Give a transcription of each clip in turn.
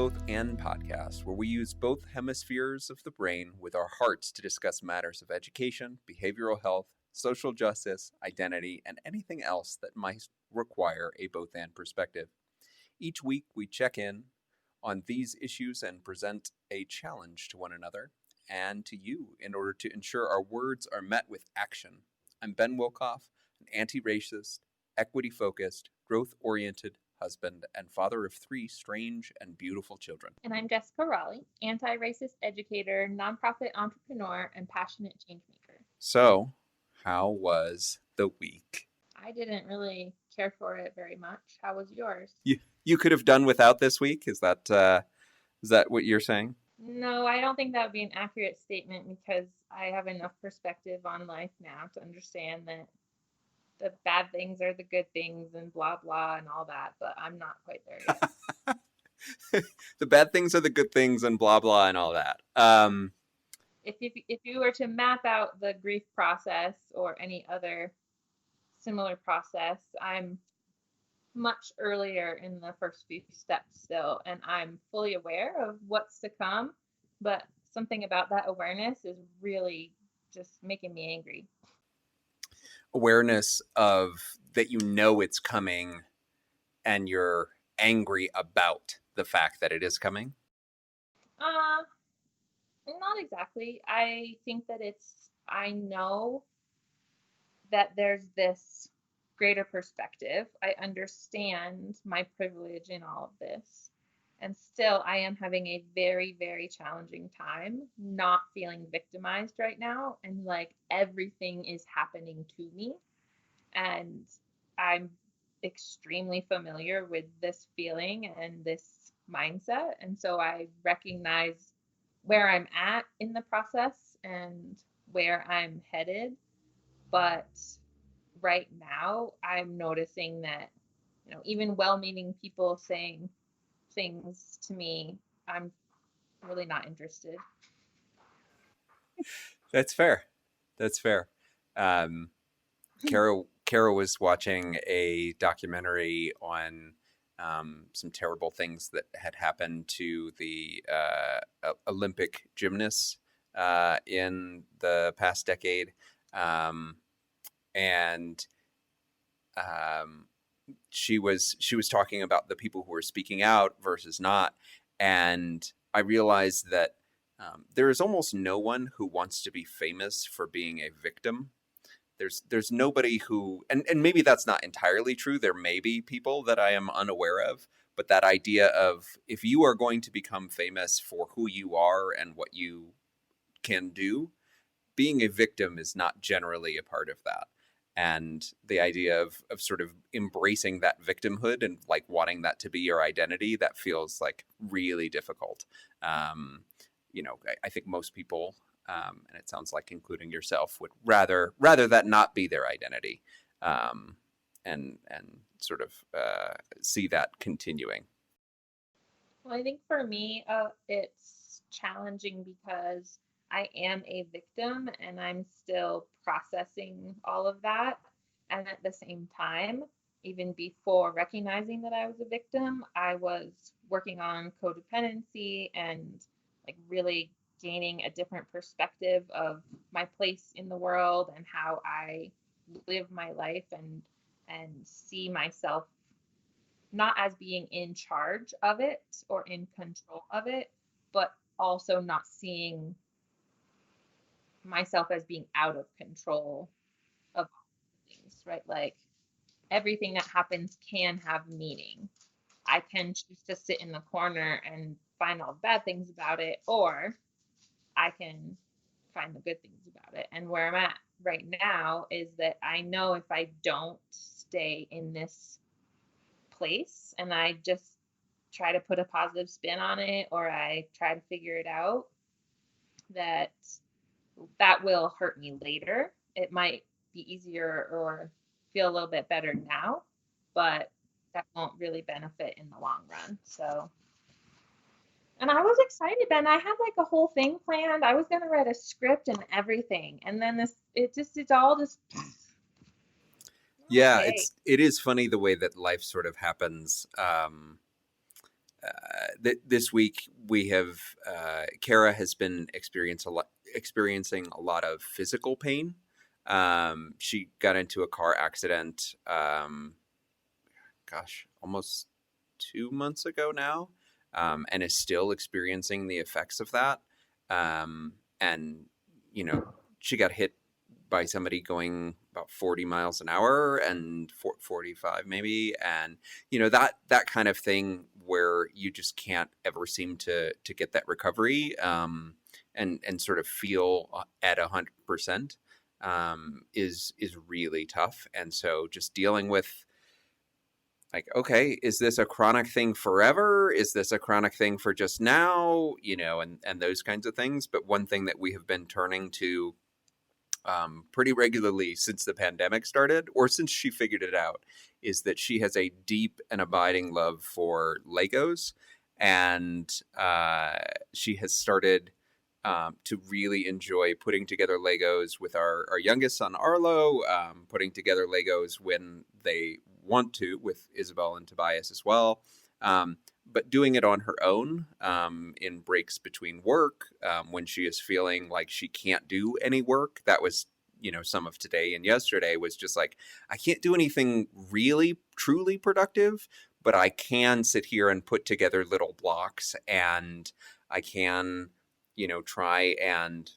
Both And podcast, where we use both hemispheres of the brain with our hearts to discuss matters of education, behavioral health, social justice, identity, and anything else that might require a both and perspective. Each week, we check in on these issues and present a challenge to one another and to you in order to ensure our words are met with action. I'm Ben Wilkoff, an anti-racist, equity-focused, growth-oriented husband and father of 3 strange and beautiful children. And I'm Jessica Raleigh, anti-racist educator, nonprofit entrepreneur, and passionate change maker. So, how was the week? I didn't really care for it very much. How was yours? You could have done without this week? Is that what you're saying? No, I don't think that would be an accurate statement because I have enough perspective on life now to understand that the bad things are the good things and blah, blah, and all that, but I'm not quite there yet. The bad things are the good things and blah, blah, and all that. If you were to map out the grief process or any other similar process, I'm much earlier in the first few steps still, and I'm fully aware of what's to come, but something about that awareness is really just making me angry. Awareness of that it's coming and you're angry about the fact that it is coming? Not exactly. I think that I know that there's this greater perspective. I understand my privilege in all of this. And still, I am having a very, very challenging time not feeling victimized right now. And like everything is happening to me. And I'm extremely familiar with this feeling and this mindset. And so I recognize where I'm at in the process and where I'm headed. But right now, I'm noticing that, even well-meaning people saying things to me, I'm really not interested. That's fair. Kara was watching a documentary on some terrible things that had happened to the Olympic gymnasts in the past decade. And she was talking about the people who were speaking out versus not, and I realized that there is almost no one who wants to be famous for being a victim. There's nobody who, and maybe that's not entirely true. There may be people that I am unaware of, but that idea of if you are going to become famous for who you are and what you can do, being a victim is not generally a part of that. And the idea of sort of embracing that victimhood and like wanting that to be your identity, that feels like really difficult. I think most people, and it sounds like including yourself, would rather that not be their identity, and sort of see that continuing. Well, I think for me, it's challenging because I am a victim and I'm still processing all of that. And at the same time, even before recognizing that I was a victim, I was working on codependency and like really gaining a different perspective of my place in the world and how I live my life and see myself not as being in charge of it or in control of it, but also not seeing myself as being out of control of things, right? Like everything that happens can have meaning. I can choose to sit in the corner and find all the bad things about it, or I can find the good things about it. And where I'm at right now is that I know if I don't stay in this place and I just try to put a positive spin on it or I try to figure it out, that will hurt me later. It might be easier or feel a little bit better now, but that won't really benefit in the long run. So, and I was excited, Ben. I had like a whole thing planned. I was going to write a script and everything. And then it's all just. Yeah, Okay. it is funny the way that life sort of happens. this week we have Kara has been experiencing a lot of physical pain. She got into a car accident. Gosh, almost 2 months ago now, and is still experiencing the effects of that. And you know, she got hit by somebody going about 40 miles an hour and 45 maybe, and that kind of thing where you just can't ever seem to get that recovery, and sort of feel at 100%, is really tough. And so just dealing with, like, okay, is this a chronic thing forever? Is this a chronic thing for just now? And those kinds of things. But one thing that we have been turning to pretty regularly since the pandemic started, or since she figured it out, is that she has a deep and abiding love for Legos. And she has started to really enjoy putting together Legos with our youngest son, Arlo, putting together Legos when they want to, with Isabel and Tobias as well. But doing it on her own, in breaks between work, when she is feeling like she can't do any work. That was, some of today and yesterday was just like, I can't do anything really, truly productive, but I can sit here and put together little blocks, and I can, try and,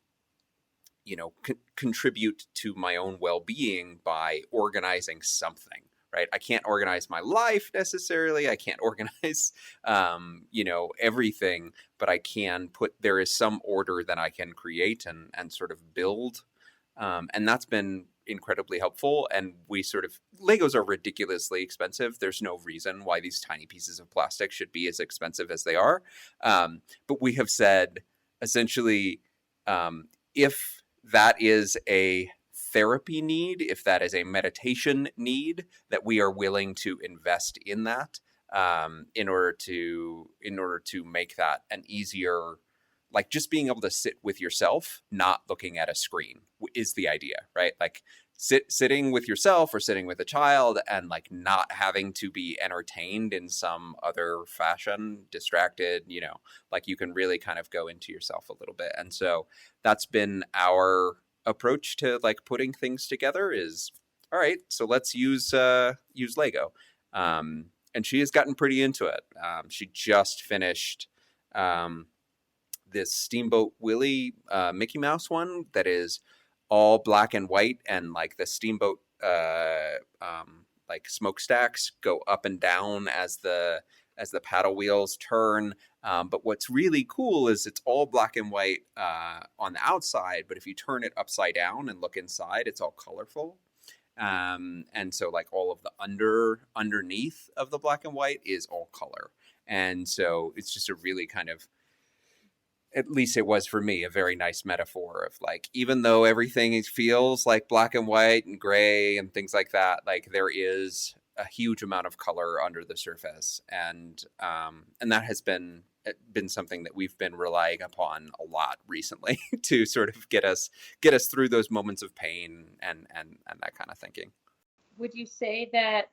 contribute to my own well-being by organizing something. Right? I can't organize my life necessarily. I can't organize, everything, but I can there is some order that I can create and sort of build. And that's been incredibly helpful. And Legos are ridiculously expensive. There's no reason why these tiny pieces of plastic should be as expensive as they are. But we have said, essentially, if that is a therapy need, if that is a meditation need, that we are willing to invest in that, in order to make that an easier, like, just being able to sit with yourself, not looking at a screen, is the idea, right? Like, sitting with yourself or sitting with a child, and like not having to be entertained in some other fashion, distracted, like you can really kind of go into yourself a little bit. And so that's been our approach to like putting things together, is, all right, so let's use Lego. And she has gotten pretty into it. She just finished this Steamboat Willie Mickey Mouse one that is all black and white, and like the steamboat like smokestacks go up and down as the paddle wheels turn. But what's really cool is it's all black and white on the outside, but if you turn it upside down and look inside, it's all colorful. And so like all of the underneath of the black and white is all color. And so it's just a really kind of, at least it was for me, a very nice metaphor of like, even though everything feels like black and white and gray and things like that, like there is a huge amount of color under the surface. And that has been something that we've been relying upon a lot recently to sort of get us through those moments of pain and that kind of thinking. Would you say that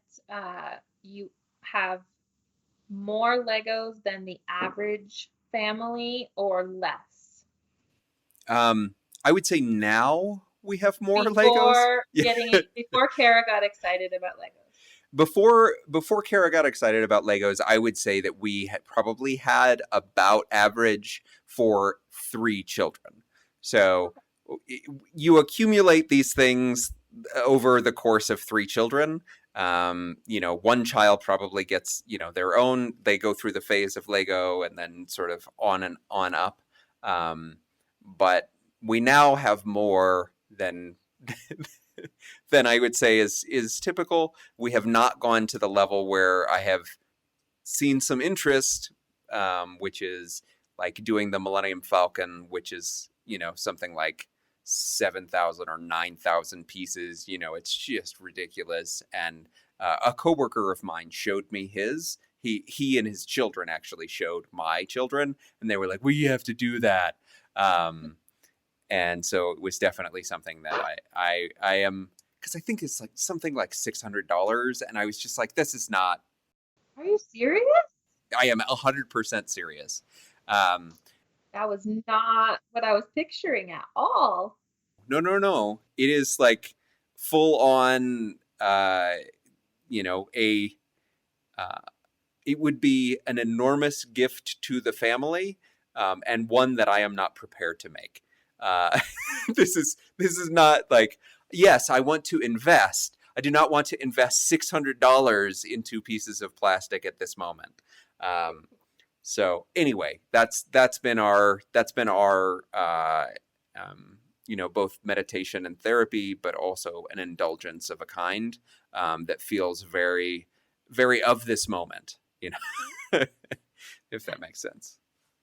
you have more Legos than the average family, or less? I would say now we have more Legos. Before before Kara got excited about Legos. Before Kara got excited about Legos, I would say that we had probably had about average for 3 children. So you accumulate these things over the course of 3 children. One child probably gets, their own, they go through the phase of Lego and then sort of on and on up. But we now have more than than I would say is typical. We have not gone to the level where I have seen some interest, which is like doing the Millennium Falcon, which is, something like 7,000 or 9,000 pieces. It's just ridiculous. And a coworker of mine showed me his. He and his children actually showed my children, and they were like, "We have to do that." And so it was definitely something that I am, because I think it's like something like $600, and I was just like, this is not. Are you serious? I am 100% serious. Um, That was not what I was picturing at all. no, no, no. It is like full on. You know, a uh, it would be an enormous gift to the family, and one that I am not prepared to make. Uh, this is not like, yes, I want to invest. I do not want to invest $600 into pieces of plastic at this moment. Um, so anyway, that's been our both meditation and therapy, but also an indulgence of a kind that feels very, very of this moment. If that makes sense.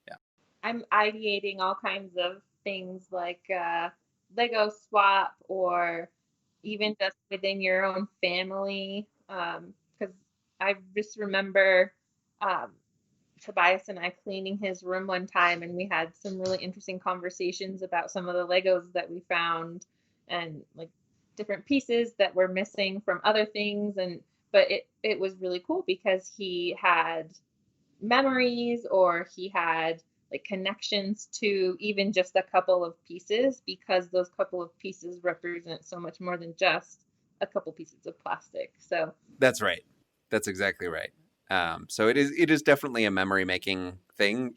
Yeah. I'm ideating all kinds of things like Lego swap or even just within your own family. Because I just remember um, Tobias and I cleaning his room one time, and we had some really interesting conversations about some of the Legos that we found and like different pieces that were missing from other things. And but it was really cool because he had memories or he had like connections to even just a couple of pieces because those couple of pieces represent so much more than just a couple pieces of plastic. So That's right. That's exactly right. So it is definitely a memory making thing.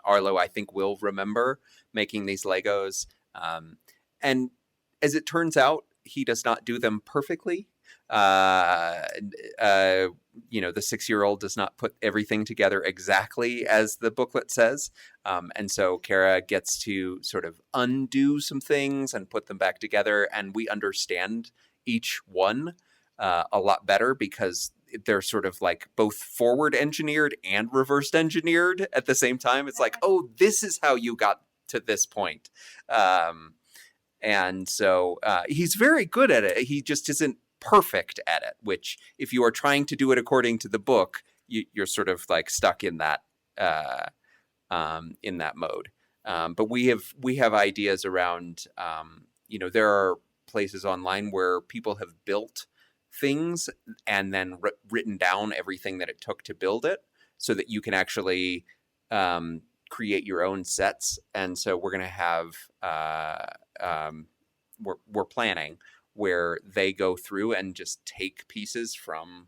Arlo, I think, will remember making these Legos. And as it turns out, he does not do them perfectly. Uh, uh, the 6-year-old does not put everything together exactly as the booklet says. And so Kara gets to sort of undo some things and put them back together. And we understand each one a lot better because they're sort of like both forward engineered and reversed engineered at the same time. It's like, oh, this is how you got to this point. And so he's very good at it. He just isn't perfect at it, which if you are trying to do it according to the book, you're sort of like stuck in that mode. But we have ideas around, there are places online where people have built things and then written down everything that it took to build it so that you can actually create your own sets. And so we're going to have, we're planning where they go through and just take pieces from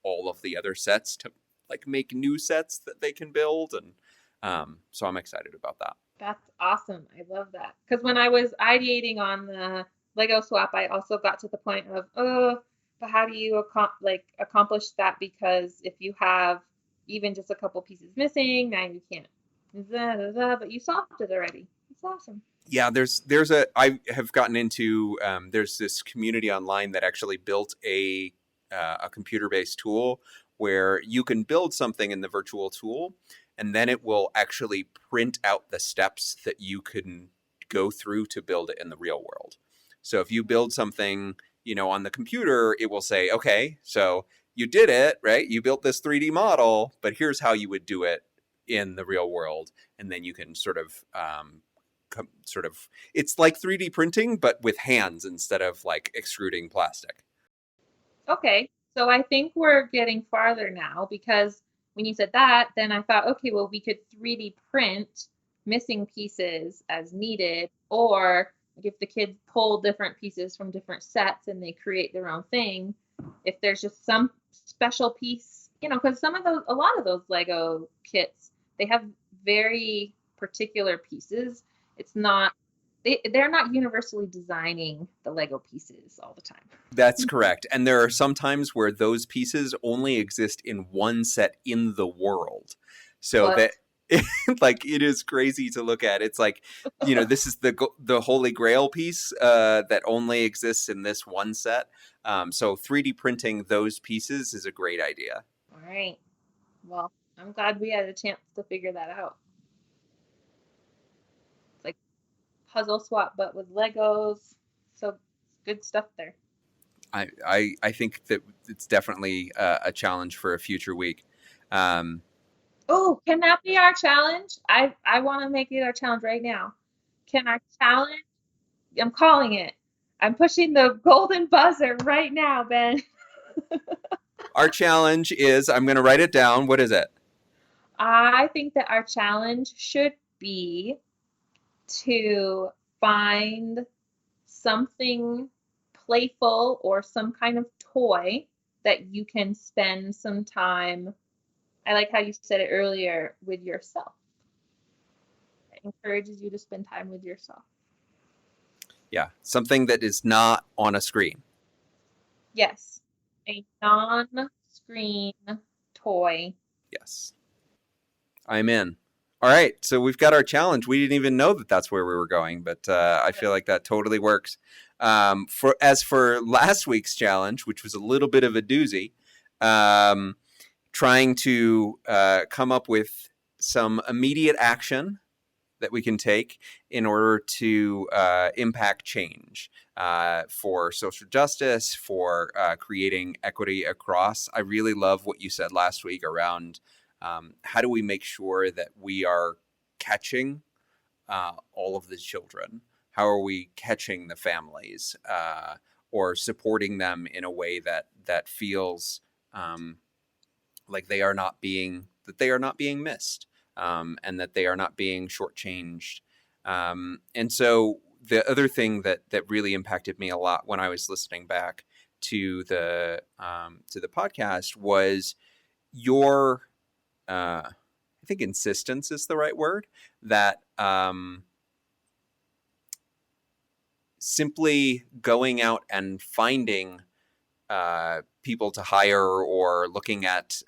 all of the other sets to like make new sets that they can build. And so I'm excited about that. that's awesome. I love that. Because when I was ideating on the Lego swap, I also got to the point of, oh, but how do you accomplish that? Because if you have even just a couple pieces missing, now you can't. But you solved it already. It's awesome. Yeah, I have gotten into there's this community online that actually built a computer based tool where you can build something in the virtual tool and then it will actually print out the steps that you can go through to build it in the real world. So if you build something, on the computer, it will say, okay, so you did it, right? You built this 3D model, but here's how you would do it in the real world. And then you can it's like 3D printing, but with hands instead of like extruding plastic. Okay, so I think we're getting farther now because when you said that, then I thought, okay, well, we could 3D print missing pieces as needed, or like if the kids pull different pieces from different sets and they create their own thing, if there's just some special piece, because a lot of those Lego kits, they have very particular pieces. It's not, they're not universally designing the Lego pieces all the time. That's correct. And there are some times where those pieces only exist in one set in the world. So What? that like it is crazy to look at. It's like, this is the Holy Grail piece that only exists in this one set. So 3D printing those pieces is a great idea. All right. Well, I'm glad we had a chance to figure that out. It's like puzzle swap, but with Legos. So good stuff there. I think that it's definitely a challenge for a future week. Um, Oh, can that be our challenge? I want to make it our challenge right now. Can our challenge? I'm calling it. I'm pushing the golden buzzer right now, Ben. our challenge is, I'm going to write it down. What is it? I think that our challenge should be to find something playful or some kind of toy that you can spend some time. I like how you said it earlier, with yourself. It encourages you to spend time with yourself. Yeah, something that is not on a screen. Yes, a non-screen toy. Yes, I'm in. All right, so we've got our challenge. We didn't even know that that's where we were going, but I feel like that totally works. For last week's challenge, which was a little bit of a doozy, um, trying to come up with some immediate action that we can take in order to impact change for social justice, for creating equity across. I really love what you said last week around how do we make sure that we are catching all of the children? How are we catching the families or supporting them in a way that feels um, like they are not being missed, and that they are not being shortchanged. And so the other thing that really impacted me a lot when I was listening back to the podcast was your I think insistence is the right word, that simply going out and finding people to hire or looking at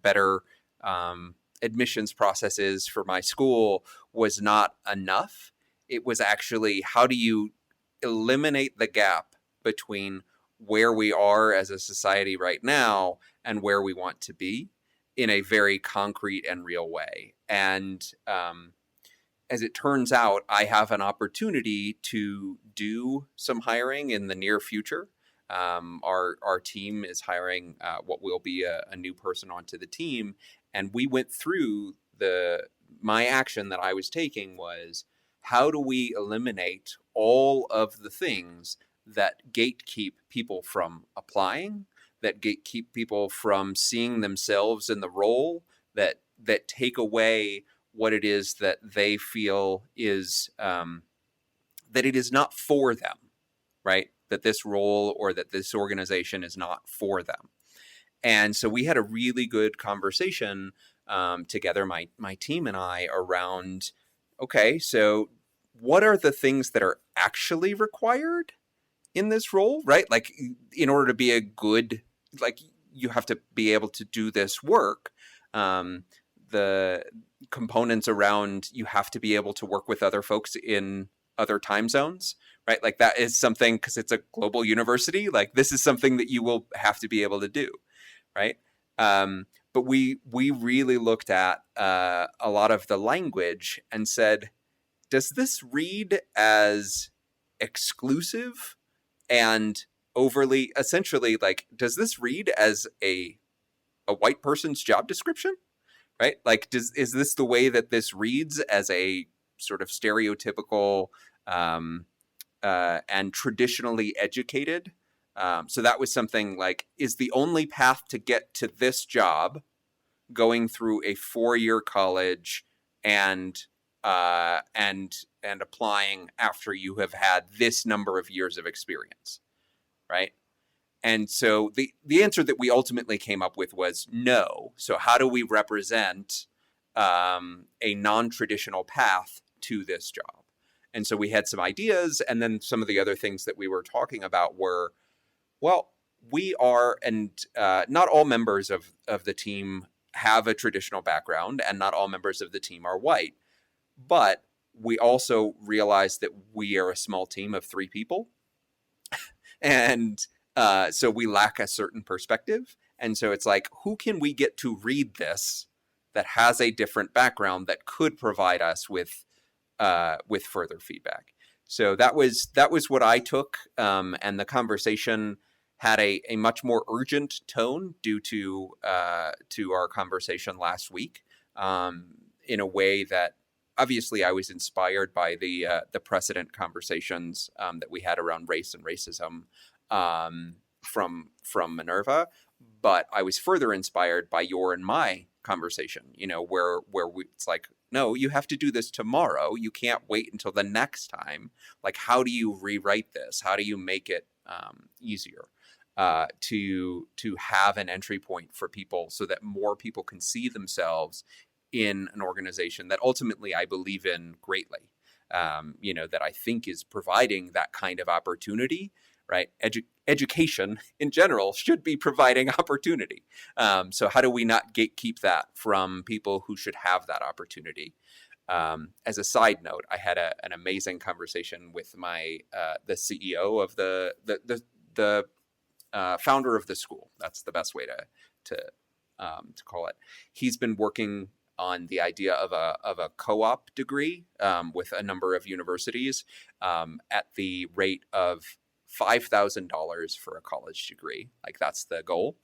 better admissions processes for my school was not enough. It was actually, how do you eliminate the gap between where we are as a society right now and where we want to be in a very concrete and real way. And as it turns out, I have an opportunity to do some hiring in the near future. Our team is hiring what will be a new person onto the team, and we went through the my action that I was taking was, how do we eliminate all of the things that gatekeep people from applying, that gatekeep people from seeing themselves in the role, that take away what it is that they feel is that it is not for them, right? That this role or that this organization is not for them. And so we had a really good conversation together, my team and I, around, okay, so what are the things that are actually required in this role, right? Like, in order to be a good, like, you have to be able to do this work. The components around, you have to be able to work with other folks in other time zones, right? Like, that is something, because it's a global university, like, this is something that you will have to be able to do, right? But we really looked at a lot of the language and said, does this read as exclusive and overly, essentially, like, does this read as a white person's job description, right? Like, is this the way that this reads, as a sort of stereotypical and traditionally educated? So that was something like, is the only path to get to this job going through a 4-year college and and applying after you have had this number of years of experience, right? And so the answer that we ultimately came up with was no. So how do we represent a non-traditional path to this job? And so we had some ideas, and then some of the other things that we were talking about were, well, we are, and not all members of the team have a traditional background, and not all members of the team are white. But we also realize that we are a small team of 3 people. And so we lack a certain perspective. And so it's like, who can we get to read this that has a different background that could provide us with further feedback? So that was what I took, and the conversation had a much more urgent tone due to our conversation last week, in a way that, obviously, I was inspired by the precedent conversations that we had around race and racism from Minerva, but I was further inspired by your and my conversation, it's like, no, you have to do this tomorrow. You can't wait until the next time. Like, how do you rewrite this? How do you make it easier to have an entry point for people so that more people can see themselves in an organization that ultimately I believe in greatly, that I think is providing that kind of opportunity, right? Education in general should be providing opportunity. So how do we not gatekeep that from people who should have that opportunity? As a side note, I had an amazing conversation with the CEO of the founder of the school. That's the best way to call it. He's been working on the idea of a co-op degree with a number of universities at the rate of $5,000 for a college degree. Like, that's the goal.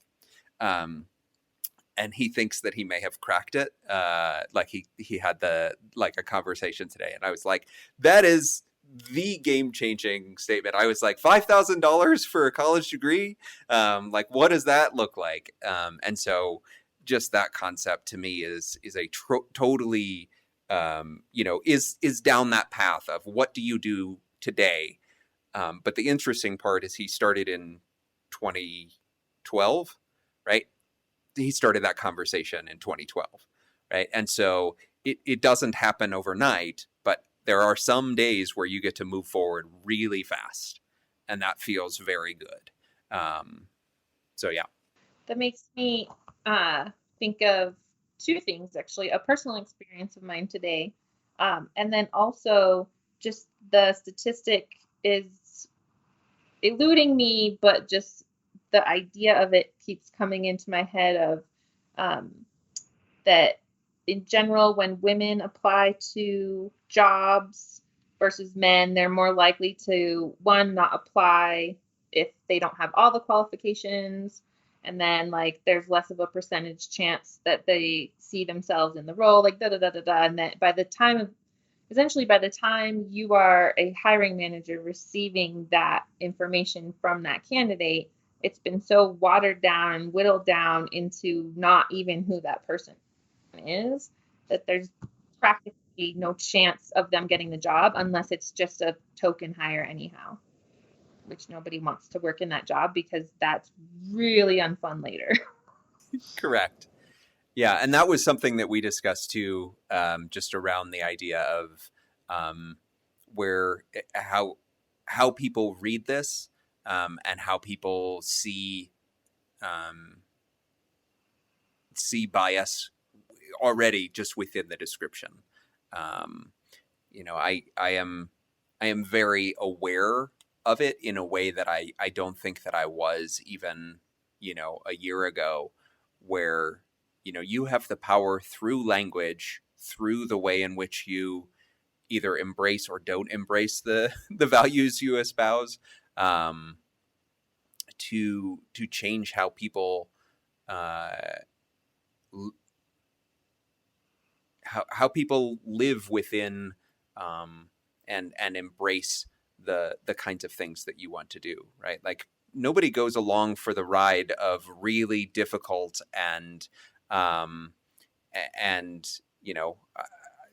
And he thinks that he may have cracked it. Like, he had a conversation today, and I was like, that is the game-changing statement. I was like, $5,000 for a college degree? Like, what does that look like? And so just that concept to me is a totally is down that path of what do you do today. But the interesting part is he started in 2012, right? He started that conversation in 2012, right? And so it doesn't happen overnight, but there are some days where you get to move forward really fast, and that feels very good. So yeah. That makes me think of two things, actually, a personal experience of mine today. And then also just the statistic is eluding me, but just the idea of it keeps coming into my head of that in general, when women apply to jobs versus men, they're more likely to, one, not apply if they don't have all the qualifications. And then, like, there's less of a percentage chance that they see themselves in the role, like, da da da da da. And that essentially, by the time you are a hiring manager receiving that information from that candidate, it's been so watered down and whittled down into not even who that person is, that there's practically no chance of them getting the job unless it's just a token hire anyhow, which nobody wants to work in that job because that's really unfun later. Correct. Yeah, and that was something that we discussed too, just around the idea of where how people read this, and how people see bias already just within the description. Um, I am very aware of it in a way that I don't think that I was even a year ago, where you have the power through language, through the way in which you either embrace or don't embrace the the values you espouse, um, to change how people uh, how people live within, and embrace the kinds of things that you want to do, right? Like, nobody goes along for the ride of really difficult um, and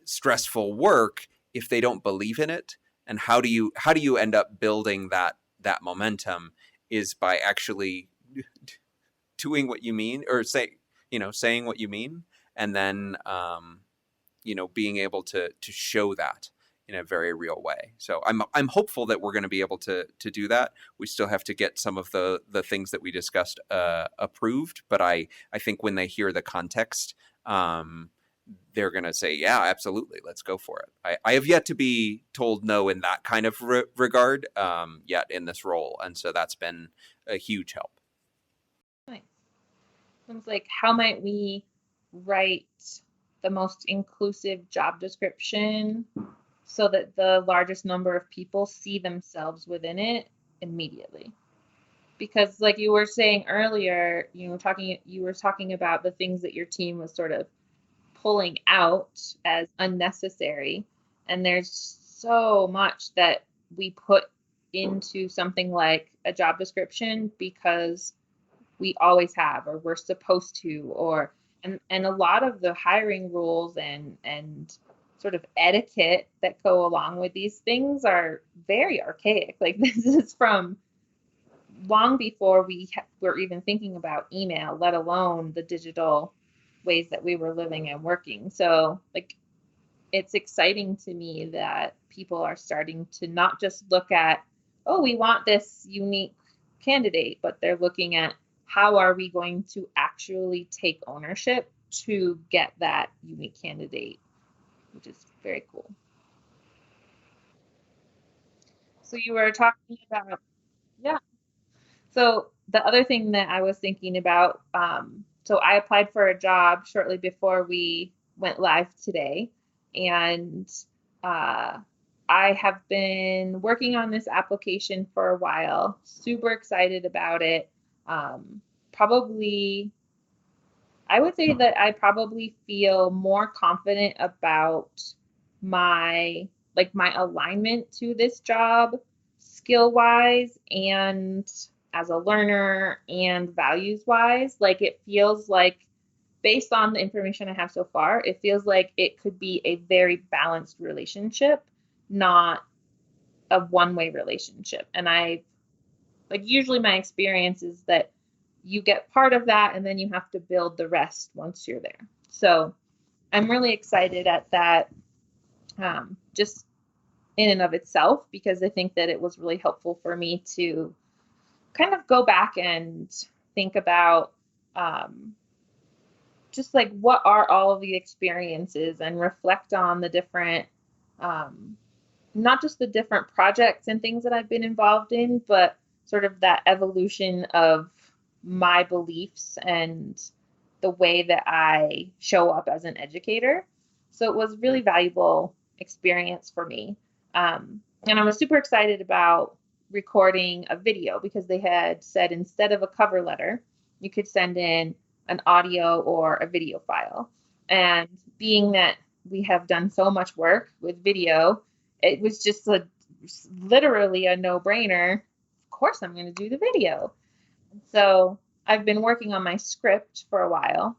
stressful work if they don't believe in it. And how do you end up building that momentum is by actually doing what you mean, or saying what you mean, and then being able to show that in a very real way. So I'm hopeful that we're going to be able to do that. We still have to get some of the things that we discussed approved, but I think when they hear the context, they're going to say, yeah, absolutely, let's go for it. I have yet to be told no in that kind of regard yet in this role, and so that's been a huge help. Nice. Sounds like, how might we write the most inclusive job description so that the largest number of people see themselves within it immediately? Because, like you were saying earlier, you were talking about the things that your team was sort of pulling out as unnecessary, and there's so much that we put into something like a job description because we always have, or we're supposed to, or And a lot of the hiring rules and sort of etiquette that go along with these things are very archaic. Like this is from long before were even thinking about email, let alone the digital ways that we were living and working. So, like, it's exciting to me that people are starting to not just look at, oh, we want this unique candidate, but they're looking at how are we going to actually take ownership to get that unique candidate, which is very cool. So you were talking about, yeah. So the other thing that I was thinking about, so I applied for a job shortly before we went live today, and uh, I have been working on this application for a while. Super excited about it. Probably I would say that I probably feel more confident about my my alignment to this job skill wise and as a learner and values wise. Like it feels like based on the information I have so far, it feels like it could be a very balanced relationship, not a one-way relationship. And I like usually my experience is that you get part of that and then you have to build the rest once you're there. So I'm really excited at that, just in and of itself, because I think that it was really helpful for me to kind of go back and think about just like what are all of the experiences and reflect on the different um, not just the different projects and things that I've been involved in, but sort of that evolution of my beliefs and the way that I show up as an educator. So it was really valuable experience for me. And I was super excited about recording a video because they had said instead of a cover letter, you could send in an audio or a video file. And being that we have done so much work with video, it was just literally a no-brainer. Of course, I'm going to do the video. So I've been working on my script for a while,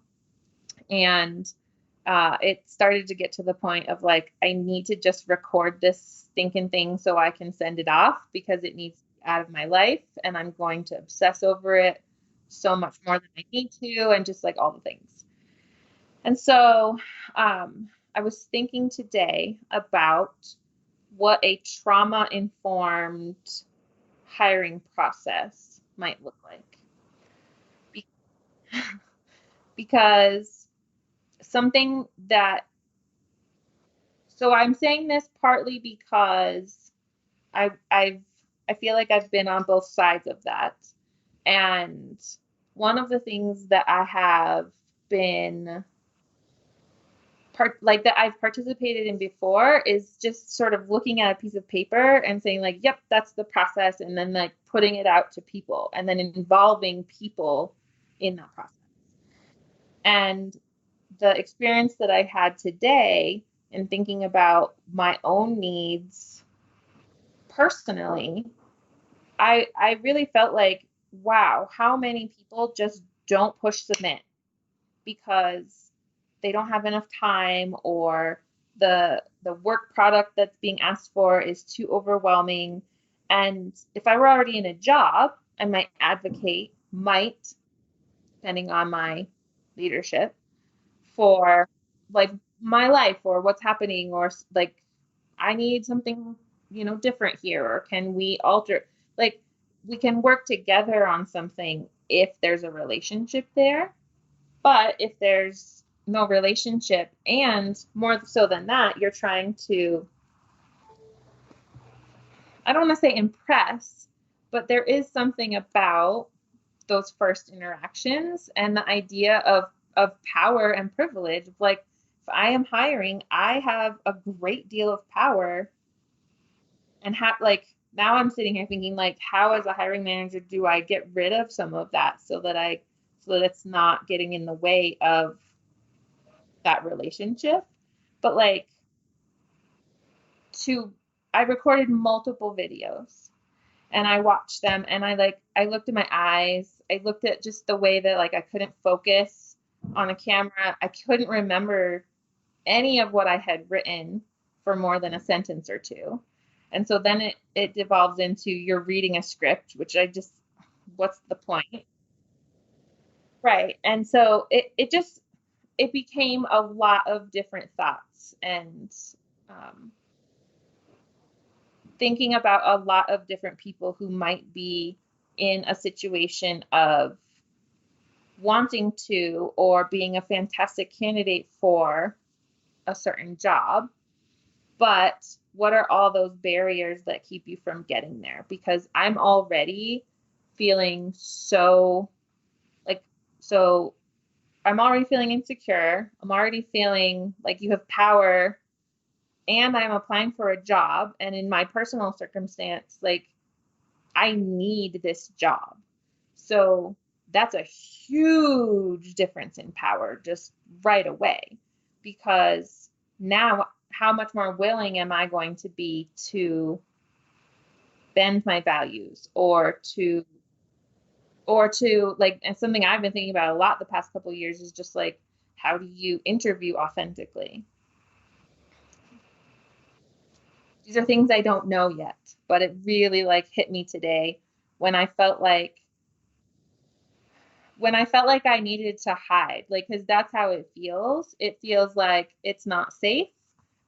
and it started to get to the point of like, I need to just record this stinking thing so I can send it off because it needs to be out of my life, and I'm going to obsess over it so much more than I need to, and just like all the things. And so I was thinking today about what a trauma informed hiring process might look like. Be- because something that, so I'm saying this partly because I've I feel like I've been on both sides of that. And one of the things that I have been like that I've participated in before is just sort of looking at a piece of paper and saying like, yep, that's the process, and then like putting it out to people and then involving people in that process. And the experience that I had today in thinking about my own needs personally, I really felt like, wow, how many people just don't push submit because they don't have enough time, or the work product that's being asked for is too overwhelming. And if I were already in a job, I might advocate, might, depending on my leadership, for like my life or what's happening, or like I need something, different here, or can we alter, like we can work together on something if there's a relationship there. But if there's no relationship, and more so than that, you're trying to, I don't want to say impress, but there is something about those first interactions and the idea of power and privilege. Like if I am hiring, I have a great deal of power, and like now I'm sitting here thinking like, how as a hiring manager do I get rid of some of that so that it's not getting in the way of that relationship. But like to I recorded multiple videos and I watched them, and I looked at my eyes. I looked at just the way that like I couldn't focus on a camera. I couldn't remember any of what I had written for more than a sentence or two. And so then it devolves into you're reading a script, which I just, what's the point? Right. And so it just, it became a lot of different thoughts and um, thinking about a lot of different people who might be in a situation of wanting to or being a fantastic candidate for a certain job. But what are all those barriers that keep you from getting there? Because I'm already feeling so like, so I'm already feeling insecure. I'm already feeling like you have power and I'm applying for a job. And in my personal circumstance, like I need this job. So that's a huge difference in power just right away because now how much more willing am I going to be to bend my values or to like, and something I've been thinking about a lot the past couple of years is just like how do you interview authentically? These are things I don't know yet, but it really like hit me today when I felt like I needed to hide, like, because that's how it feels. It feels like it's not safe.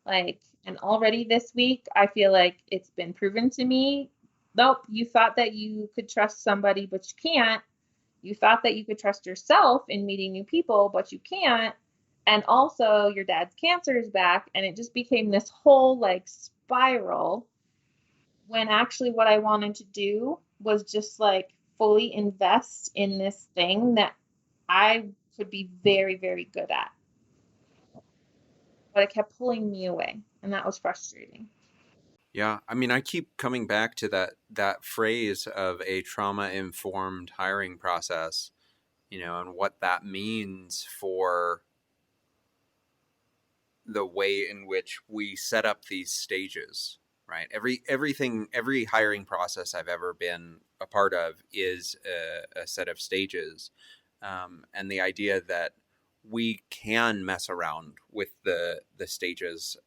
Like, and already this week, I feel like it's been proven to me. Nope, you thought that you could trust somebody, but you can't. You thought that you could trust yourself in meeting new people, but you can't. And also, your dad's cancer is back, and it just became this whole like spiral when actually what I wanted to do was just like fully invest in this thing that I could be very, very good at. But it kept pulling me away, and that was frustrating. Yeah, I mean, I keep coming back to that phrase of a trauma informed hiring process, and what that means for the way in which we set up these stages, right? Every hiring process I've ever been a part of is a set of stages, and the idea that we can mess around with the stages.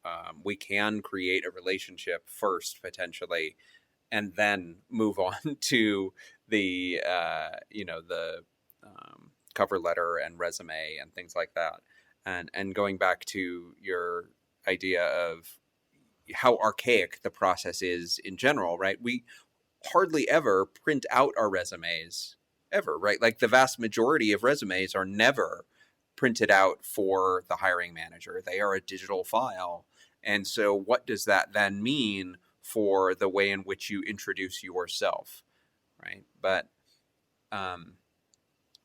We can create a relationship first, potentially, and then move on to the cover letter and resume and things like that. And going back to your idea of how archaic the process is in general, right? We hardly ever print out our resumes ever, right? Like the vast majority of resumes are never printed out for the hiring manager. They are a digital file. And so what does that then mean for the way in which you introduce yourself, right? But um,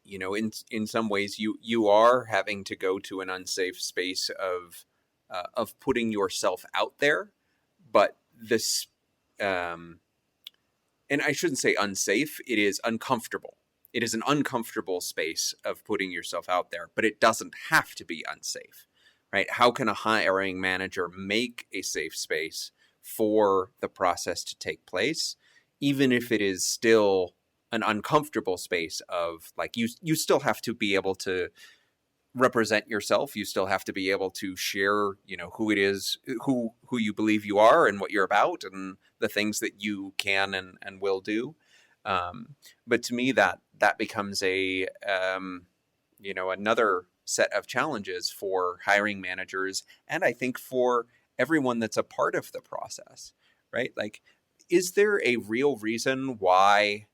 in some ways you are having to go to an unsafe space of putting yourself out there, but this um, and I shouldn't say unsafe, it is uncomfortable. It is an uncomfortable space of putting yourself out there, but it doesn't have to be unsafe, right? How can a hiring manager make a safe space for the process to take place, even if it is still an uncomfortable space of like you still have to be able to represent yourself. You still have to be able to share, who it is, who you believe you are, and what you're about, and the things that you can and will do. But to me, that becomes another set of challenges for hiring managers, and I think for everyone that's a part of the process, right? Like, is there a real reason why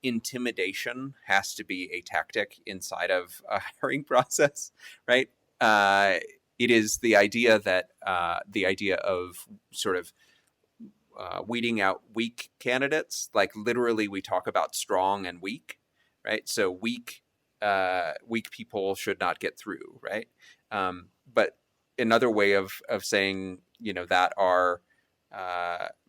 intimidation has to be a tactic inside of a hiring process, right? Uh, it is the idea of sort of weeding out weak candidates. Like literally, we talk about strong and weak, right? So weak people should not get through, right? But another way of saying that are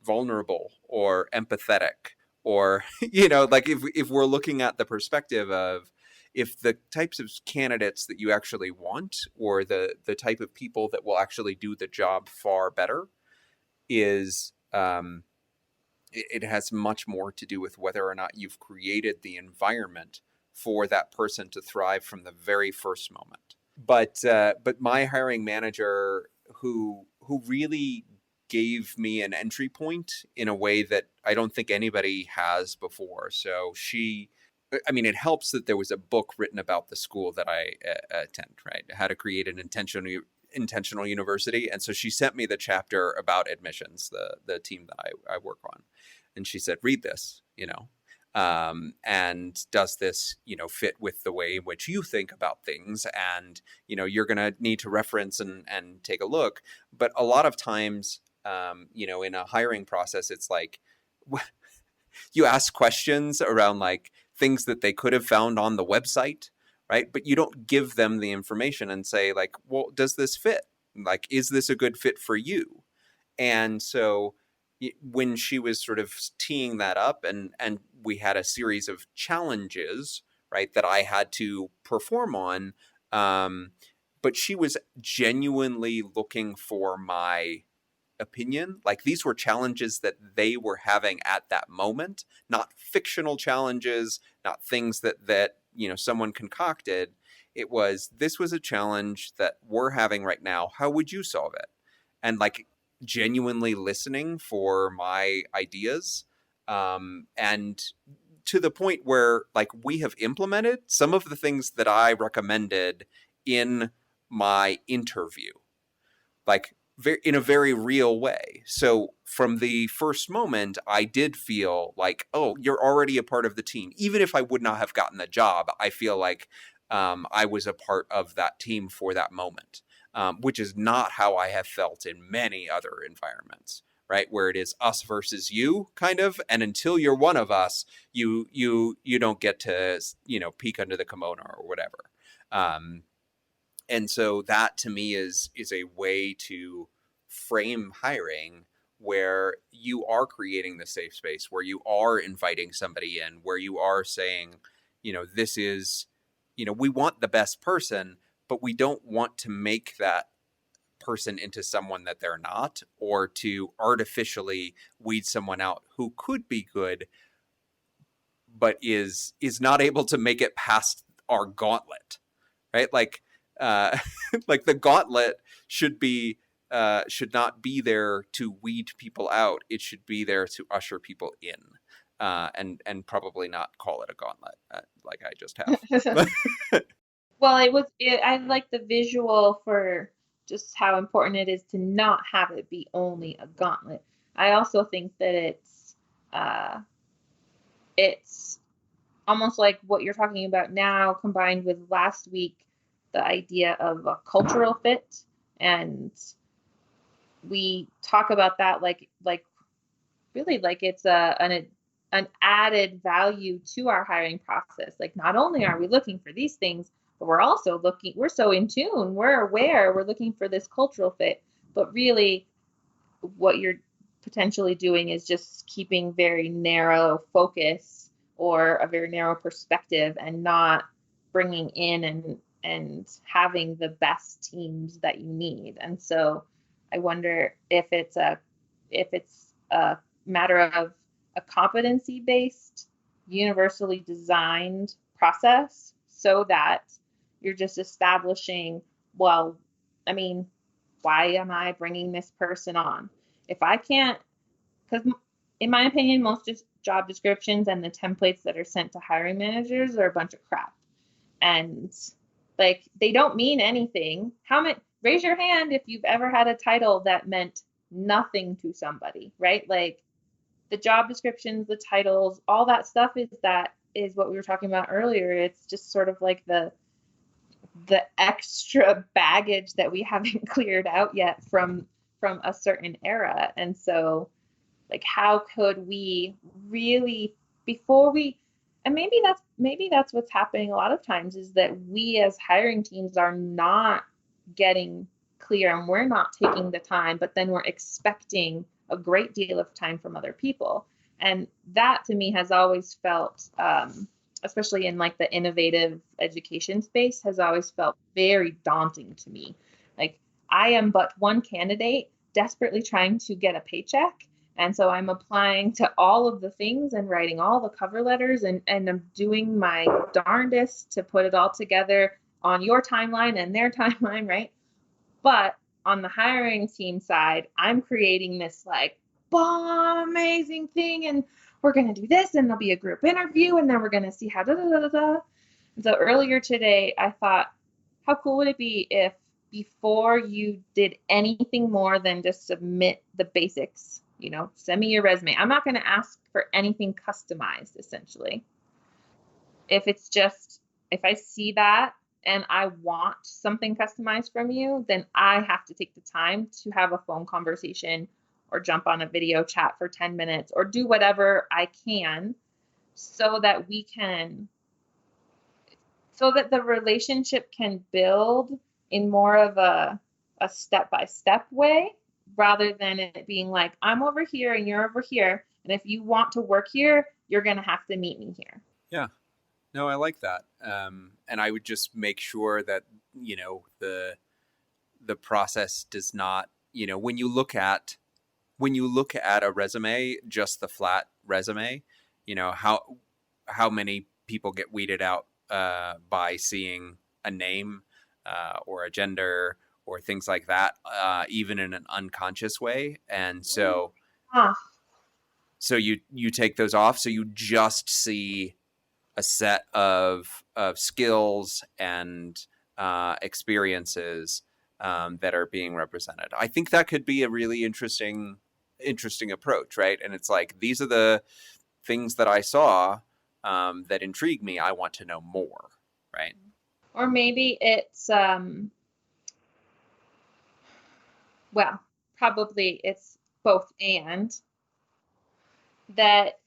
vulnerable or empathetic, or like if we're looking at the perspective of if the types of candidates that you actually want, or the type of people that will actually do the job far better, is it has much more to do with whether or not you've created the environment for that person to thrive from the very first moment. But my hiring manager, who really gave me an entry point in a way that I don't think anybody has before. So I mean, it helps that there was a book written about the school that I attend, right? How to create an intentional university. And so she sent me the chapter about admissions, the team that I work on, and she said, read this, and does this, fit with the way in which you think about things? And, you're going to need to reference and take a look. But a lot of times, in a hiring process, it's like you ask questions around like things that they could have found on the website, right? But you don't give them the information and say like, well, does this fit? Like, is this a good fit for you? And so when she was sort of teeing that up, and we had a series of challenges, right, that I had to perform on, but she was genuinely looking for my opinion. Like, these were challenges that they were having at that moment, not fictional challenges, not things that someone concocted. This was a challenge that we're having right now. How would you solve it? And like genuinely listening for my ideas, and to the point where like we have implemented some of the things that I recommended in my interview, like in a very real way. So from the first moment, I did feel like, oh, you're already a part of the team. Even if I would not have gotten the job, I feel like I was a part of that team for that moment, which is not how I have felt in many other environments. Right, where it is us versus you, kind of, and until you're one of us, you don't get to peek under the kimono or whatever. Um, and so that to me is a way to frame hiring where you are creating the safe space, where you are inviting somebody in, where you are saying, this is, we want the best person, but we don't want to make that person into someone that they're not, or to artificially weed someone out who could be good but is not able to make it past our gauntlet, right? Like, uh, like the gauntlet should not be there to weed people out. It should be there to usher people in, and probably not call it a gauntlet, like I just have. Well, I like the visual for just how important it is to not have it be only a gauntlet. I also think that uh, it's almost like what you're talking about now combined with last week, the idea of a cultural fit. And we talk about that like really like it's an added value to our hiring process. Like, not only are we looking for these things, but we're so in tune, we're aware, we're looking for this cultural fit. But really, what you're potentially doing is just keeping very narrow focus or a very narrow perspective, and not bringing in and having the best teams that you need. And so I wonder if it's a matter of a competency based, universally designed process, so that you're just establishing, well, I mean, why am I bringing this person on? If I can't, because in my opinion, most just job descriptions and the templates that are sent to hiring managers are a bunch of crap. And like, they don't mean anything. How many, raise your hand if you've ever had a title that meant nothing to somebody, right? Like, the job descriptions, the titles, all that stuff is what we were talking about earlier. It's just sort of like the extra baggage that we haven't cleared out yet from a certain era. And so, like, how could we really, before we, and maybe that's what's happening a lot of times, is that we as hiring teams are not getting clear, and we're not taking the time, but then we're expecting a great deal of time from other people. And that to me has always felt, especially in like the innovative education space, has always felt very daunting to me. Like, I am but one candidate desperately trying to get a paycheck, And so I'm applying to all of the things and writing all the cover letters, and I'm doing my darndest to put it all together on your timeline and their timeline, right? But on the hiring team side, I'm creating this like bomb amazing thing, and we're going to do this, and there'll be a group interview, and then we're going to see how da da da da da. And so earlier today, I thought, how cool would it be if before you did anything more than just submit the basics, send me your resume. I'm not going to ask for anything customized, essentially. If it's just, if I see that and I want something customized from you, then I have to take the time to have a phone conversation or jump on a video chat for 10 minutes or do whatever I can so that so that the relationship can build in more of a step-by-step way, rather than it being like, I'm over here and you're over here, and if you want to work here, you're going to have to meet me here. Yeah. No, I like that. And I would just make sure that, the process does not, when you look at a resume, just the flat resume, how many people get weeded out by seeing a name or a gender or things like that, even in an unconscious way. And so Huh. you take those off, so you just see a set of skills and experiences that are being represented. I think that could be a really interesting approach, right? And it's like, these are the things that I saw that intrigue me. I want to know more, right? Or maybe it's well, probably it's both, and that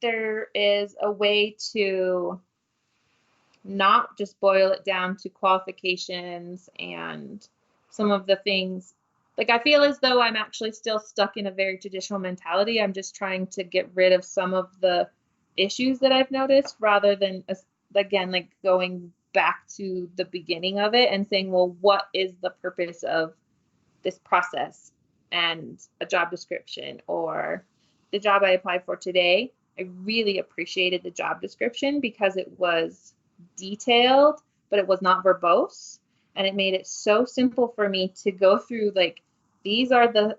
there is a way to not just boil it down to qualifications and some of the things. Like, I feel as though I'm actually still stuck in a very traditional mentality. I'm just trying to get rid of some of the issues that I've noticed, rather than, again, like going back to the beginning of it and saying, well, what is the purpose of this process and a job description? Or the job I applied for today, I really appreciated the job description because it was detailed, but it was not verbose. And it made it so simple for me to go through, like, these are the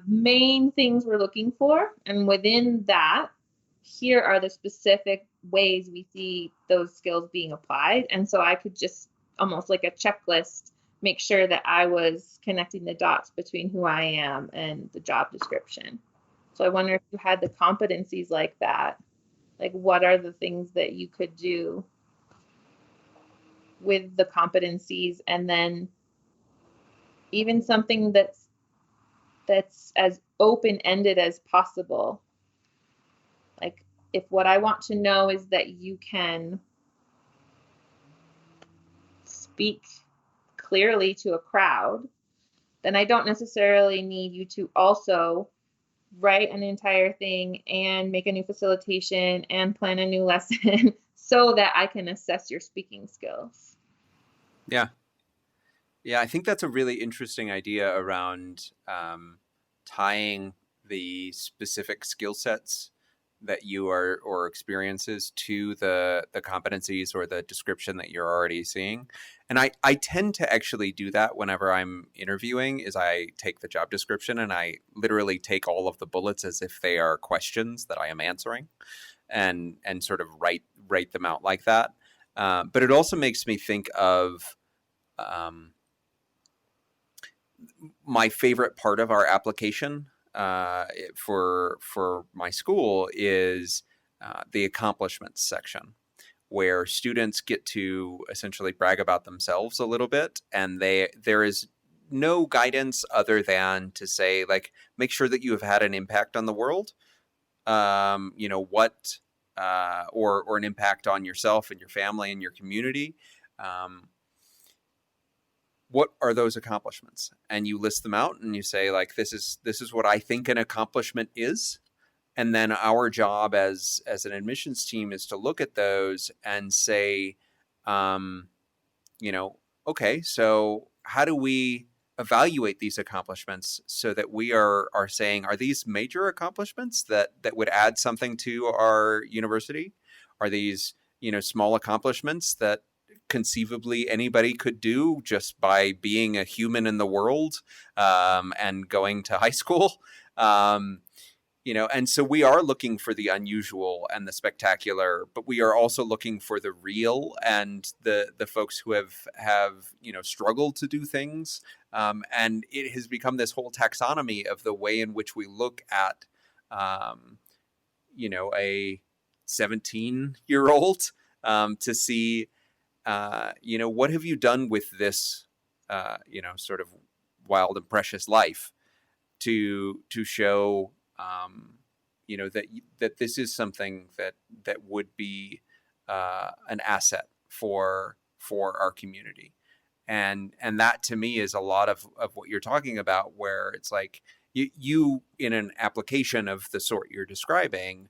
main things we're looking for. And within that, here are the specific ways we see those skills being applied. And so I could just, almost like a checklist, make sure that I was connecting the dots between who I am and the job description. So I wonder if you had the competencies like that, like what are the things that you could do with the competencies, and then even something that's as open-ended as possible. Like, if what I want to know is that you can speak clearly to a crowd, then I don't necessarily need you to also write an entire thing and make a new facilitation and plan a new lesson so that I can assess your speaking skills. Yeah. Yeah, I think that's a really interesting idea around tying the specific skill sets that you are, or experiences, to the competencies or the description that you're already seeing. And I tend to actually do that whenever I'm interviewing. Is I take the job description and I literally take all of the bullets as if they are questions that I am answering, and sort of write them out like that. But it also makes me think of um, my favorite part of our application for my school is the accomplishments section, where students get to essentially brag about themselves a little bit, and there is no guidance other than to say, like, make sure that you have had an impact on the world, what or an impact on yourself and your family and your community. What are those accomplishments? And you list them out and you say, like, this is what I think an accomplishment is. And then our job as an admissions team is to look at those and say, um, okay, so how do we evaluate these accomplishments so that we are saying, are these major accomplishments that would add something to our university? Are these, small accomplishments that conceivably anybody could do just by being a human in the world, and going to high school? Um, and so we are looking for the unusual and the spectacular, but we are also looking for the real and the folks who have struggled to do things. And it has become this whole taxonomy of the way in which we look at um, a 17-year-old, to see, what have you done with this, sort of wild and precious life, to show, that this is something that would be, an asset for our community. And that to me is a lot of what you're talking about, where it's like you in an application of the sort you're describing,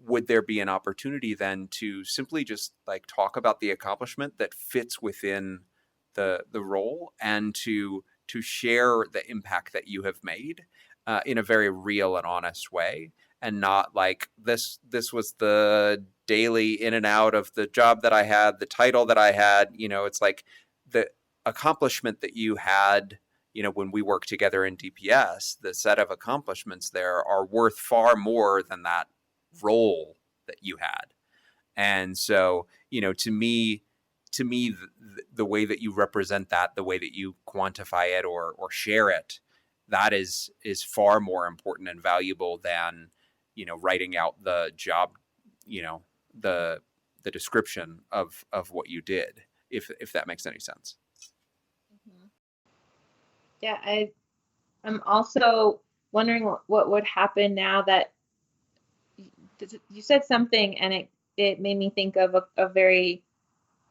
would there be an opportunity then to simply just like talk about the accomplishment that fits within the role, and to share the impact that you have made, in a very real and honest way, and not like this was the daily in and out of the job that I had, the title that I had. It's like the accomplishment that you had, when we worked together in DPS, the set of accomplishments there are worth far more than that role that you had. And so, to me, the way that you represent that, the way that you quantify it or share it, that is far more important and valuable than, writing out the job, the the description of what you did, if that makes any sense. Mhm. Yeah, I'm also wondering what would happen now that you said something, and it made me think of a very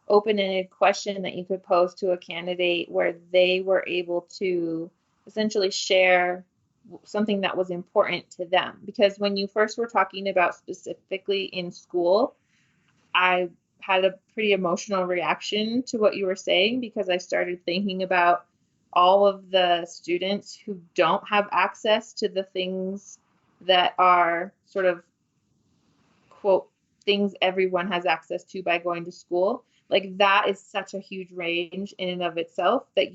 open-ended question that you could pose to a candidate where they were able to essentially share something that was important to them. Because when you first were talking about specifically in school, I had a pretty emotional reaction to what you were saying, because I started thinking about all of the students who don't have access to the things that are sort of quote things everyone has access to by going to school. Like that is such a huge range in and of itself that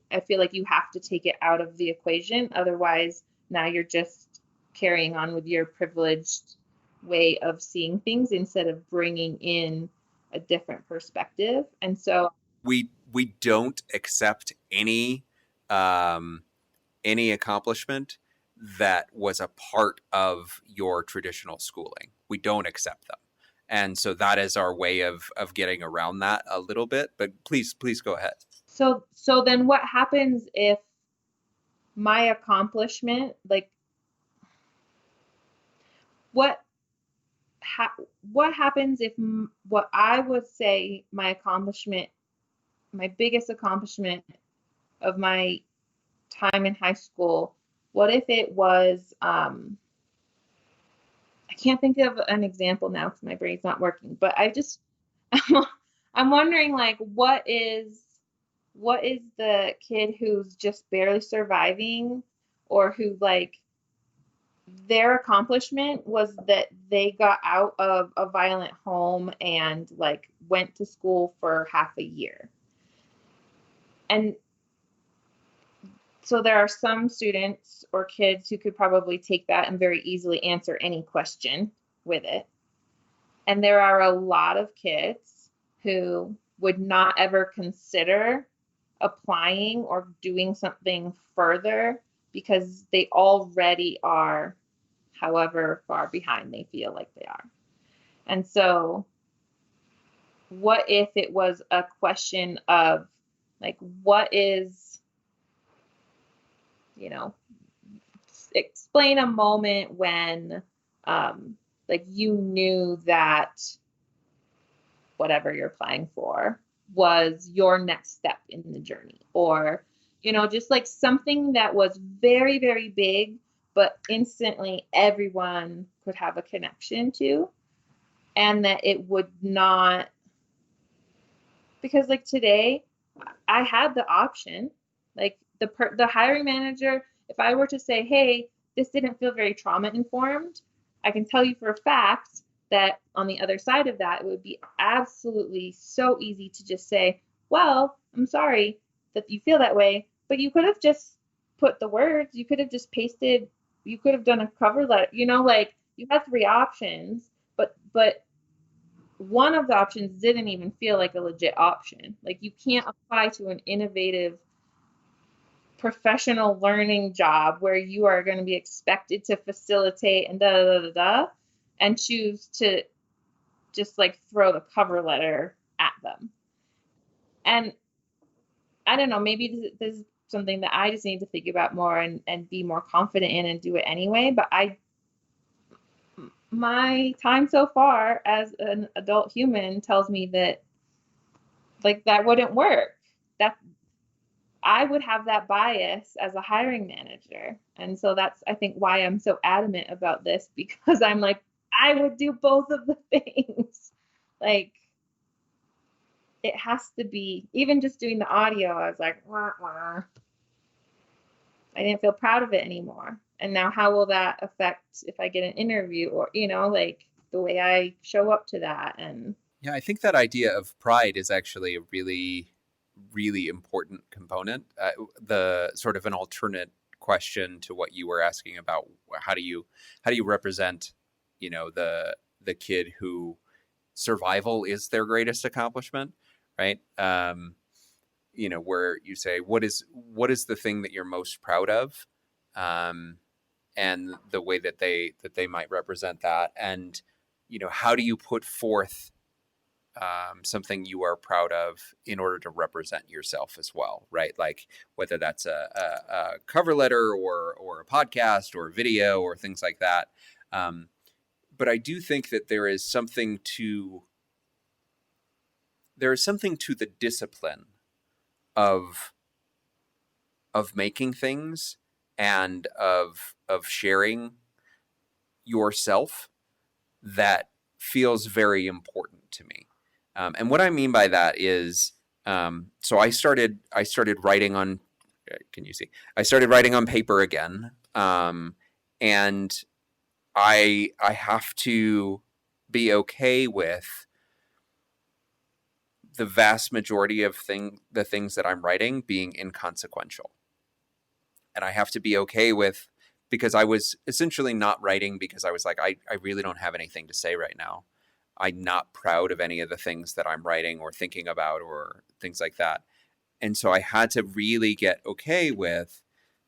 I feel like you have to take it out of the equation, otherwise now you're just carrying on with your privileged way of seeing things instead of bringing in a different perspective. And so We don't accept um, any accomplishment that was a part of your traditional schooling. We don't accept them. And so that is our way of getting around that a little bit. But please go ahead. so then what happens if my accomplishment, like what what happens if what I would say my accomplishment, my biggest accomplishment of my time in high school, what if it was, I can't think of an example now because my brain's not working, but I just, I'm wondering like, what is the kid who's just barely surviving, or who like their accomplishment was that they got out of a violent home and like went to school for half a year. And so there are some students or kids who could probably take that and very easily answer any question with it. And there are a lot of kids who would not ever consider applying or doing something further because they already are however far behind they feel like they are. And so, what if it was a question of like, what is, you know, explain a moment when, like, you knew that whatever you're applying for was your next step in the journey, or, just like something that was very, very big, but instantly everyone could have a connection to, and that it would not, because like today, I had the option. Like the hiring manager, if I were to say, "Hey, this didn't feel very trauma informed," I can tell you for a fact that on the other side of that, it would be absolutely so easy to just say, "Well, I'm sorry that you feel that way, but you could have just put the words, you could have just pasted, you could have done a cover letter, like you had three options, but one of the options didn't even feel like a legit option. Like you can't apply to an innovative professional learning job where you are going to be expected to facilitate and da da da da and choose to just like throw the cover letter at them. And I don't know, maybe this is something that I just need to think about more and be more confident in and do it anyway. But my time so far as an adult human tells me that like that wouldn't work. That I would have that bias as a hiring manager. And so that's, I think, why I'm so adamant about this because I'm like, I would do both of the things. Like, it has to be, even just doing the audio, I was like, wah, wah. I didn't feel proud of it anymore. And now, how will that affect if I get an interview or, like the way I show up to that? And Yeah, I think that idea of pride is actually a really, really important component. The sort of an alternate question to what you were asking about how do you represent, the kid who survival is their greatest accomplishment, right? Where you say what is the thing that you're most proud of, um, and the way that they might represent that, and how do you put forth something you are proud of in order to represent yourself as well, right? Like whether that's a cover letter or a podcast or a video or things like that. But I do think that there is something to the discipline of making things and of sharing yourself that feels very important to me. And what I mean by that is, so I started writing on. Can you see? I started writing on paper again, and I have to be okay with the vast majority of the things that I'm writing being inconsequential, and I have to be okay with because I was essentially not writing because I was like I really don't have anything to say right now. I'm not proud of any of the things that I'm writing or thinking about or things like that. And so I had to really get okay with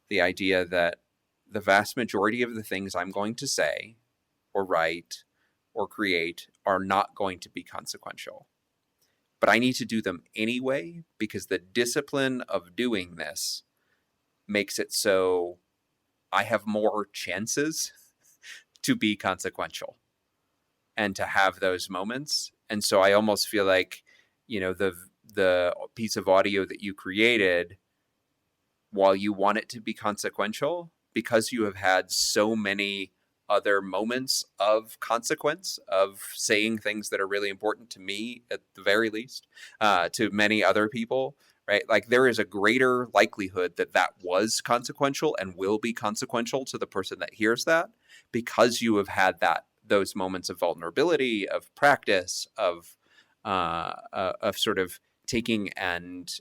the idea that the vast majority of the things I'm going to say or write or create are not going to be consequential. But I need to do them anyway because the discipline of doing this makes it so I have more chances to be consequential and to have those moments. And so I almost feel like, the piece of audio that you created, while you want it to be consequential, because you have had so many other moments of consequence of saying things that are really important to me at the very least, to many other people, right? Like there is a greater likelihood that that was consequential and will be consequential to the person that hears that because you have had those moments of vulnerability, of practice, of sort of taking and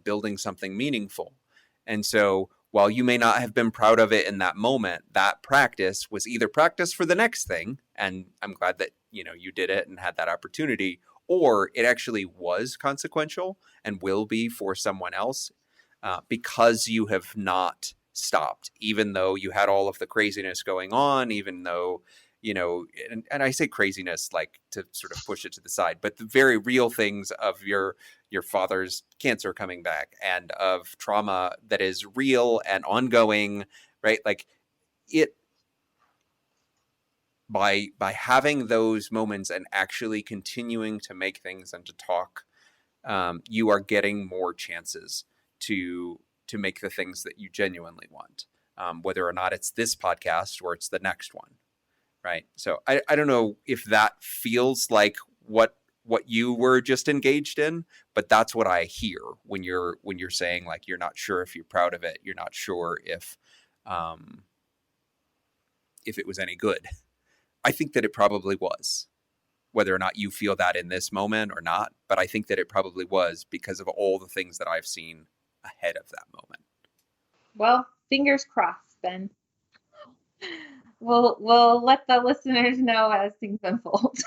building something meaningful. And so while you may not have been proud of it in that moment, that practice was either practice for the next thing, and I'm glad that you did it and had that opportunity, or it actually was consequential and will be for someone else, because you have not stopped, even though you had all of the craziness going on, even though and I say craziness like to sort of push it to the side, but the very real things of your father's cancer coming back and of trauma that is real and ongoing, right? Like it by having those moments and actually continuing to make things and to talk, you are getting more chances to make the things that you genuinely want, whether or not it's this podcast or it's the next one, right? So I don't know if that feels like what you were just engaged in, but that's what I hear when you're saying like you're not sure if you're proud of it, you're not sure um, if it was any good. I think that it probably was, whether or not you feel that in this moment or not, but I think that it probably was because of all the things that I've seen ahead of that moment. Well, fingers crossed then. We'll let the listeners know as things unfold.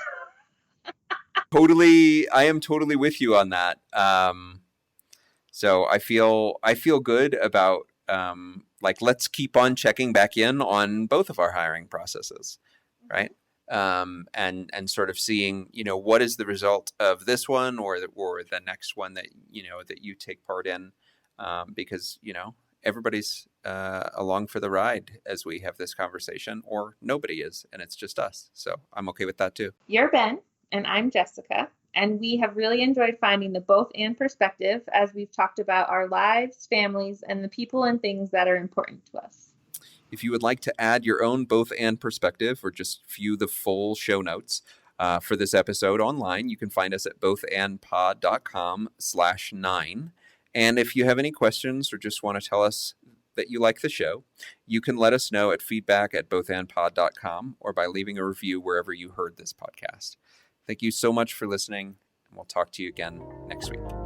Totally, I am totally with you on that. So I feel good about like let's keep on checking back in on both of our hiring processes, right? And sort of seeing what is the result of this one or the next one that that you take part in, because everybody's along for the ride as we have this conversation, or nobody is, and it's just us. So I'm okay with that too. You're Ben, and I'm Jessica, and we have really enjoyed finding the both and perspective as we've talked about our lives, families, and the people and things that are important to us. If you would like to add your own both and perspective or just view the full show notes for this episode online, you can find us at bothandpod.com/9. And if you have any questions or just want to tell us that you like the show, you can let us know at feedback@bothandpod.com or by leaving a review wherever you heard this podcast. Thank you so much for listening, and we'll talk to you again next week.